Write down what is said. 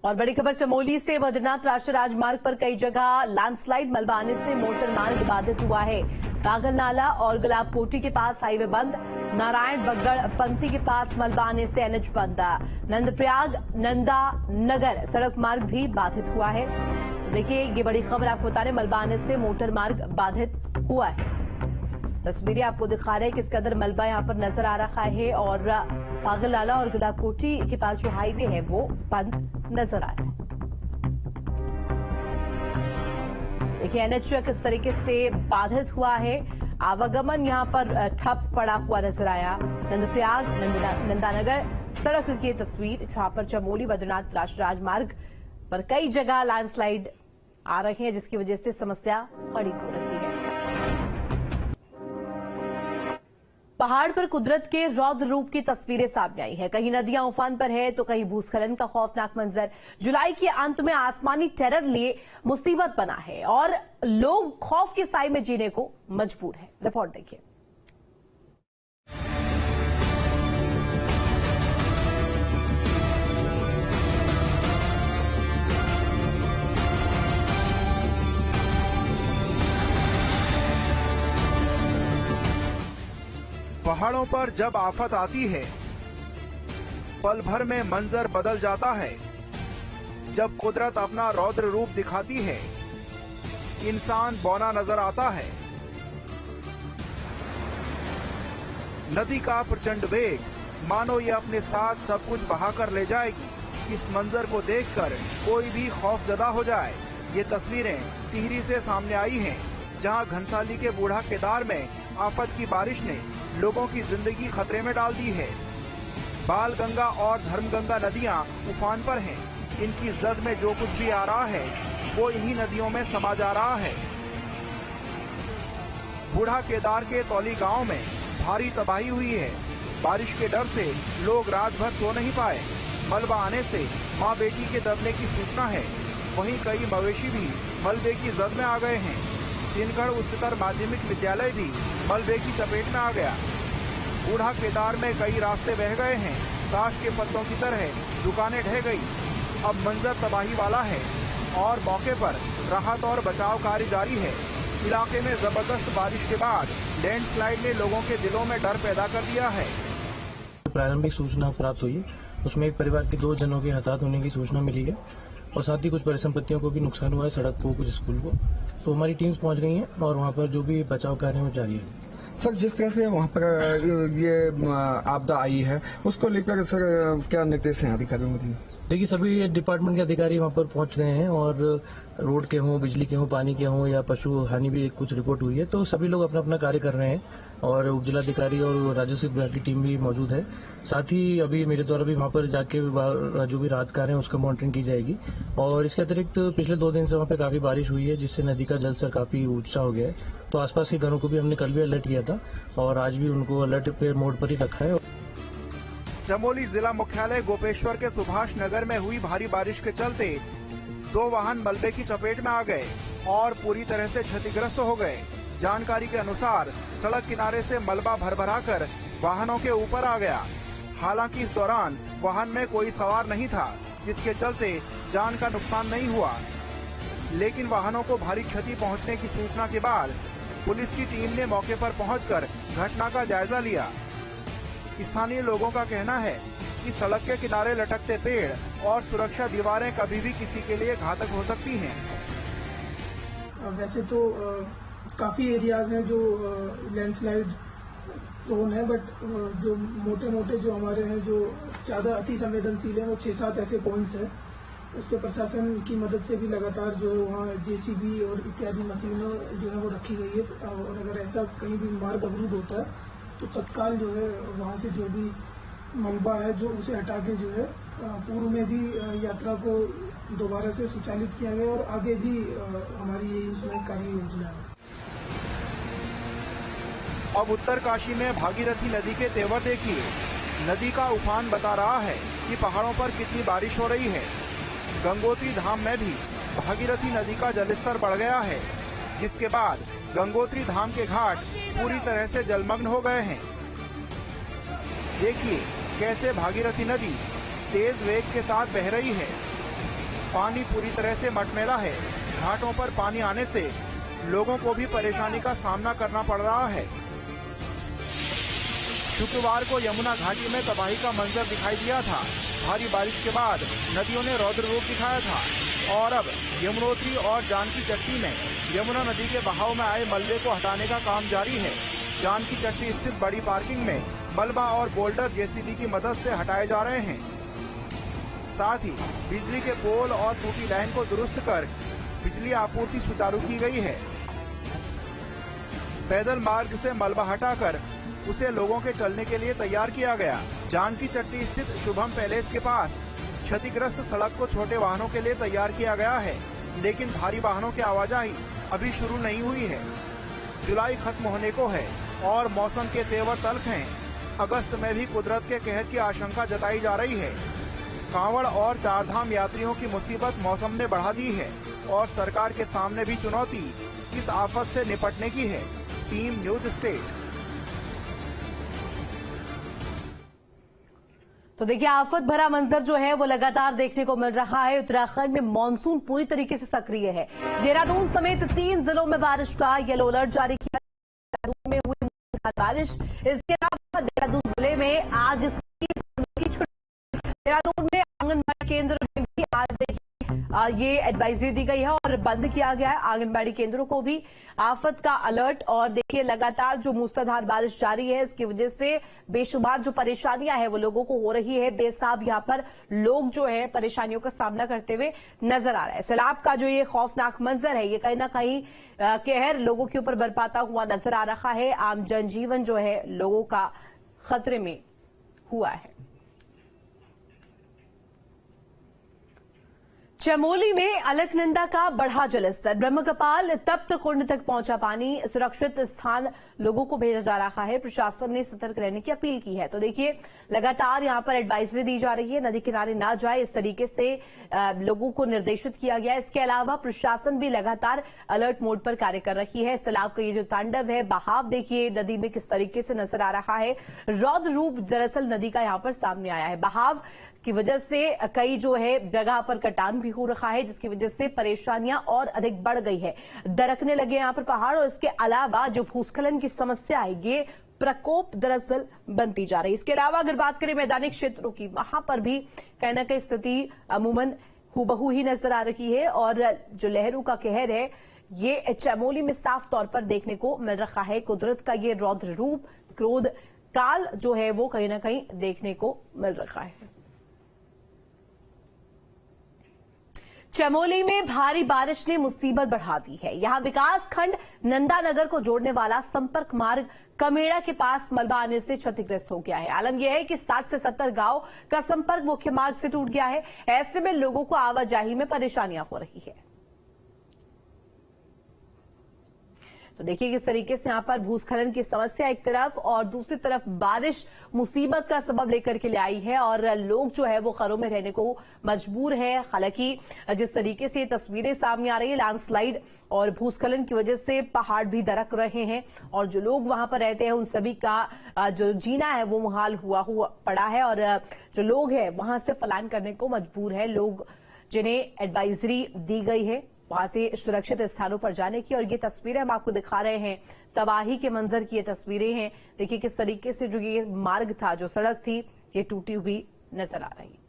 और बड़ी खबर चमोली से बद्रीनाथ राष्ट्रीय राजमार्ग पर कई जगह लैंडस्लाइड मलबा आने से मोटर मार्ग बाधित हुआ है। पागल नाला और गुलाब कोठी के पास हाईवे बंद, नारायण बगड़ पंक्ति के पास मलबा आने से एनएच बंद, नंदप्रयाग नंदा नगर सड़क मार्ग भी बाधित हुआ है। तो देखिए ये बड़ी खबर आपको बता रहे, मलबा आने से मोटर मार्ग बाधित हुआ है। तस्वीरें आपको दिखा रहे हैं किस कदर मलबा यहां पर नजर आ रहा है और पागल नाला और गुलाब कोठी के पास जो हाईवे है वो बंद नजर आ रहा है। देखिए एनएच किस तरीके से बाधित हुआ है, आवागमन यहां पर ठप पड़ा हुआ नजर आया। नंदप्रयाग नंदानगर सड़क की तस्वीर जहां पर चमोली बद्रीनाथ राष्ट्रीय राजमार्ग पर कई जगह लैंडस्लाइड आ रही है जिसकी वजह से समस्या खड़ी हो रही है। पहाड़ पर कुदरत के रौद्र रूप की तस्वीरें सामने आई है। कहीं नदियां उफान पर है तो कहीं भूस्खलन का खौफनाक मंजर। जुलाई के अंत में आसमानी टेरर लिए मुसीबत बना है और लोग खौफ के साए में जीने को मजबूर है। रिपोर्ट देखिए। पहाड़ों पर जब आफत आती है पल भर में मंजर बदल जाता है। जब कुदरत अपना रौद्र रूप दिखाती है इंसान बौना नजर आता है। नदी का प्रचंड वेग मानो ये अपने साथ सब कुछ बहाकर ले जाएगी। इस मंजर को देखकर कोई भी खौफजदा हो जाए। ये तस्वीरें टिहरी से सामने आई हैं, जहां घनसाली के बूढ़ा केदार में आफत की बारिश ने लोगों की जिंदगी खतरे में डाल दी है। बाल गंगा और धर्मगंगा नदियां उफान पर हैं। इनकी जद में जो कुछ भी आ रहा है वो इन्हीं नदियों में समा जा रहा है। बूढ़ा केदार के तौली गांव में भारी तबाही हुई है। बारिश के डर से लोग रात भर सो नहीं पाए। मलबा आने से मां बेटी के दबने की सूचना है। वहीं कई मवेशी भी मलबे की जद में आ गए हैं। दिनगढ़ उच्चतर माध्यमिक विद्यालय भी मलबे की चपेट में आ गया। बूढ़ा केदार में कई रास्ते बह गए हैं। ताश के पत्तों की तरह दुकानें ढह गई। अब मंजर तबाही वाला है और मौके पर राहत और बचाव कार्य जारी है। इलाके में जबरदस्त बारिश के बाद लैंडस्लाइड ने लोगों के दिलों में डर पैदा कर दिया है। प्रारंभिक सूचना प्राप्त हुई है, उसमें एक परिवार के 2 जनों के हताहत होने की सूचना मिली है और साथ ही कुछ परिसंपत्तियों को भी नुकसान हुआ है, सड़क को, कुछ स्कूल को। तो हमारी टीम्स पहुंच गई हैं और वहां पर जो भी बचाव कार्य है वो जारी है। सर, जिस तरह से वहाँ पर ये आपदा आई है उसको लेकर सर क्या निर्देश हैं अधिकारियों को? देखिए सभी डिपार्टमेंट के अधिकारी वहाँ पर पहुंच गए हैं और रोड के हों, बिजली के हों, पानी के हों या पशु हानि भी कुछ रिपोर्ट हुई है, तो सभी लोग अपना अपना कार्य कर रहे हैं और उपजिलाधिकारी और राजस्व विभाग की टीम भी मौजूद है। साथ ही अभी मेरे द्वारा भी वहाँ पर जाके जो भी राहत कार्य है उसका मॉनिटरिंग की जाएगी। और इसके अतिरिक्त पिछले 2 दिन से वहाँ पे काफी बारिश हुई है जिससे नदी का जलस्तर काफी ऊंचा हो गया है। तो आसपास के घरों को भी हमने कल भी अलर्ट किया था और आज भी उनको अलर्ट पे मोड पर ही रखा है। चमोली जिला मुख्यालय गोपेश्वर के सुभाष नगर में हुई भारी बारिश के चलते 2 वाहन मलबे की चपेट में आ गए और पूरी तरह से क्षतिग्रस्त हो गए। जानकारी के अनुसार सड़क किनारे से मलबा भर कर वाहनों के ऊपर आ गया। हालांकि इस दौरान वाहन में कोई सवार नहीं था, जिसके चलते जान का नुकसान नहीं हुआ। लेकिन वाहनों को भारी क्षति पहुंचने की सूचना के बाद पुलिस की टीम ने मौके पर पहुंचकर घटना का जायजा लिया। स्थानीय लोगों का कहना है कि सड़क के किनारे लटकते पेड़ और सुरक्षा दीवारें कभी भी किसी के लिए घातक हो सकती हैं। वैसे तो काफी एरियाज हैं जो लैंडस्लाइड प्रोन है, बट जो मोटे जो हमारे हैं जो ज्यादा अति संवेदनशील है वो 6-7 ऐसे पॉइंट्स हैं। उस पर प्रशासन की मदद से भी लगातार जो है वहाँ जेसीबी और इत्यादि मशीनें जो है वो रखी गई है और अगर ऐसा कहीं भी मार्ग अवरुद्ध होता है तो तत्काल जो है वहाँ से जो भी मलबा है जो उसे हटा के जो है पूर्व में भी यात्रा को दोबारा से सुचालित किया गया और आगे भी हमारी यही उसमें कार्य योजना है। अब उत्तरकाशी में भागीरथी नदी के तेवर देखिए। नदी का उफान बता रहा है कि पहाड़ों पर कितनी बारिश हो रही है। गंगोत्री धाम में भी भागीरथी नदी का जलस्तर बढ़ गया है, जिसके बाद गंगोत्री धाम के घाट पूरी तरह से जलमग्न हो गए हैं। देखिए कैसे भागीरथी नदी तेज वेग के साथ बह रही है। पानी पूरी तरह से मटमैला है। घाटों पर पानी आने से लोगों को भी परेशानी का सामना करना पड़ रहा है। शुक्रवार को यमुना घाटी में तबाही का मंजर दिखाई दिया था। भारी बारिश के बाद नदियों ने रौद्र रूप दिखाया था और अब यमुनोत्री और जानकी चट्टी में यमुना नदी के बहाव में आए मलबे को हटाने का काम जारी है। जानकी चट्टी स्थित बड़ी पार्किंग में मलबा और बोल्डर जेसीबी की मदद से हटाए जा रहे हैं। साथ ही बिजली के पोल और टूटी लाइन को दुरुस्त कर बिजली आपूर्ति सुचारू की गई है। पैदल मार्ग से मलबा हटाकर उसे लोगों के चलने के लिए तैयार किया गया। जानकी चट्टी स्थित शुभम पैलेस के पास क्षतिग्रस्त सड़क को छोटे वाहनों के लिए तैयार किया गया है, लेकिन भारी वाहनों की आवाजाही अभी शुरू नहीं हुई है। जुलाई खत्म होने को है और मौसम के तेवर तल्ख हैं। अगस्त में भी कुदरत के कहर की आशंका जताई जा रही है। कांवड़ और चारधाम यात्रियों की मुसीबत मौसम ने बढ़ा दी है और सरकार के सामने भी चुनौती इस आफत से निपटने की है। Team news state. तो देखिए, आफत भरा मंजर जो है वो लगातार देखने को मिल रहा है। उत्तराखंड में मानसून पूरी तरीके से सक्रिय है। देहरादून समेत 3 जिलों में बारिश का येलो अलर्ट जारी किया। देहरादून में हुई मूसलाधार बारिश। इसके अलावा देहरादून जिले में आज की छुट्टी। देहरादून में आंगनबाड़ी केंद्र में भी आज देखिए ये एडवाइजरी दी गई है और बंद किया गया है आंगनबाड़ी केंद्रों को भी। आफत का अलर्ट और देखिए लगातार जो मूसलाधार बारिश जारी है, इसकी वजह से बेशुमार जो परेशानियां हैं वो लोगों को हो रही है। बेसाब यहां पर लोग जो है परेशानियों का सामना करते हुए नजर आ रहे हैं। सैलाब का जो ये खौफनाक मंजर है, ये कहीं ना कहीं कहर लोगों के ऊपर बरपाता हुआ नजर आ रहा है। आम जनजीवन जो है लोगों का खतरे में हुआ है। चमोली में अलकनंदा का बढ़ा जलस्तर। ब्रह्मकपाल तप्त कुंड तक पहुंचा पानी। सुरक्षित स्थान लोगों को भेजा जा रहा है। प्रशासन ने सतर्क रहने की अपील की है। तो देखिए लगातार यहां पर एडवाइजरी दी जा रही है, नदी किनारे ना जाए इस तरीके से लोगों को निर्देशित किया गया है। इसके अलावा प्रशासन भी लगातार अलर्ट मोड पर कार्य कर रही है। सैलाब का ये जो तांडव है, बहाव देखिए नदी में किस तरीके से नजर आ रहा है। रौद्र रूप दरअसल नदी का यहां पर सामने आया है। बहाव की वजह से कई जो है जगह पर कटान भी हो रखा है, जिसकी वजह से परेशानियां और अधिक बढ़ गई है। दरकने लगे यहां पर पहाड़ और इसके अलावा जो भूस्खलन की समस्या है ये प्रकोप दरअसल बनती जा रही है। इसके अलावा अगर बात करें मैदानी क्षेत्रों की, वहां पर भी कहीं ना कहीं स्थिति अमूमन हूबहू ही नजर आ रही है और जो लहरों का कहर है ये चमोली में साफ तौर पर देखने को मिल रहा है। कुदरत का ये रौद्र रूप, क्रोध काल जो है वो कहीं ना कहीं देखने को मिल रहा है। चमोली में भारी बारिश ने मुसीबत बढ़ा दी है। यहां विकास खंड नंदानगर को जोड़ने वाला संपर्क मार्ग कमेड़ा के पास मलबा आने से क्षतिग्रस्त हो गया है। आलम यह है कि 60 से 70 गांव का संपर्क मुख्य मार्ग से टूट गया है। ऐसे में लोगों को आवाजाही में परेशानियां हो रही है। तो देखिए किस तरीके से यहां पर भूस्खलन की समस्या एक तरफ और दूसरी तरफ बारिश मुसीबत का सबब लेकर के ले आई है और लोग जो है वो घरों में रहने को मजबूर है। हालांकि जिस तरीके से ये तस्वीरें सामने आ रही है, लैंडस्लाइड और भूस्खलन की वजह से पहाड़ भी दरक रहे हैं और जो लोग वहां पर रहते हैं उन सभी का जो जीना है वो मुहाल हुआ पड़ा है और जो लोग हैं वहां से पलायन करने को मजबूर है। लोग जिन्हें एडवाइजरी दी गई है वहां से सुरक्षित स्थानों पर जाने की, और ये तस्वीरें हम आपको दिखा रहे हैं तबाही के मंजर की ये तस्वीरें हैं। देखिए किस तरीके से जो ये मार्ग था, जो सड़क थी, ये टूटी हुई नजर आ रही है।